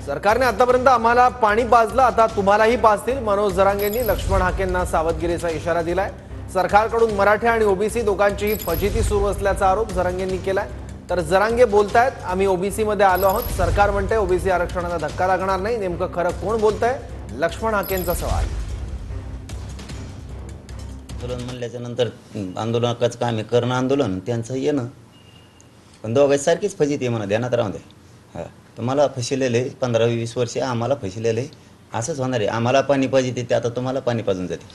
सरकारने आतापर्यंत आम्हाला पाणी पाजलं, आता तुम्हालाही पाजतील. मनोज जरांगेंनी लक्ष्मण हाकेंना सावधगिरीचा इशारा दिलाय. सरकारकडून मराठा आणि ओबीसी दोघांचीही फजिती सुरू असल्याचा आरोप जरांगेंनी केलाय. तर जरांगे बोलतायत, आम्ही ओबीसी मध्ये आलो आहोत. सरकार म्हणते ओबीसी आरक्षणाला धक्का लागणार नाही. नेमकं खरं कोण बोलतंय? लक्ष्मण हाकेंचा सवाल. आंदोलन म्हणल्याच्या नंतर आंदोलनाचं काम आहे करणं, आंदोलन त्यांचं येणं. पण दोघांची सारखीच फजिती म्हणा, ध्यानात राहून दे. हां, तुम्हाला फसिलेलं आहे 15-20 वर्षे, आम्हाला फसिलेलं आहे. असंच होणार आहे. आम्हाला पाणी पाहिजे ते आता तुम्हाला पाणी पाजून जाते.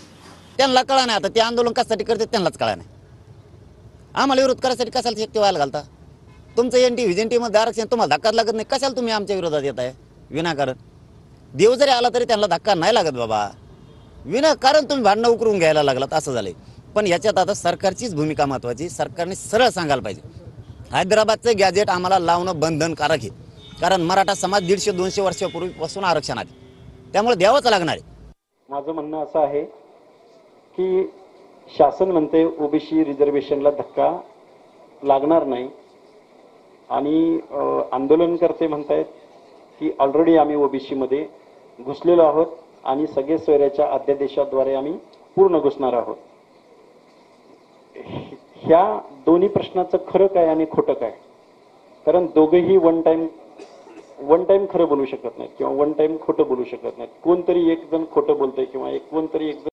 त्यांना कळा नाही. आता ते आंदोलन कशासाठी करते त्यांनाच कळा नाही. आम्हाला विरोध करायसाठी कशाला शक्ती व्हायला घालता? तुमचं एनटी व्हिजेंटीमध्ये आरक्षण तुम्हाला धक्काच लागत नाही, कशाला तुम्ही आमच्या विरोधात येत आहे विनाकारण? देव जरी आला तरी त्यांना धक्का नाही लागत बाबा. विनाकारण तुम्ही भांडणं उकरून घ्यायला लागलात, असं झालंय. पण याच्यात आता सरकारचीच भूमिका महत्वाची. सरकारने सरळ सांगायला पाहिजे, हैदराबादचं गॅजेट आम्हाला लावणं बंधनकारक आहे. कारण मराठा समाज 150-200 वर्षापूर्वीपासून आरक्षणात आहे, त्यामुळे द्यावंच लागणार आहे. माझं म्हणणं असं आहे की शासन म्हणते ओबीसी रिझर्वेशनला धक्का लागणार नाही आणि आंदोलनकर्ते म्हणतायत की ऑलरेडी आम्ही ओबीसी मध्ये घुसलेलो आहोत आणि सगळे सोयऱ्याच्या अध्यादेशाद्वारे आम्ही पूर्ण घुसणार आहोत. ह्या दोन्ही प्रश्नाचं खरं काय आणि खोटं काय? कारण दोघेही वन टाइम खरं बोलू शकत नाहीत किंवा वन टाइम खोटं बोलू शकत नाहीत. कोणतरी एक जण खोटं बोलतंय किंवा कोणतरी एक जण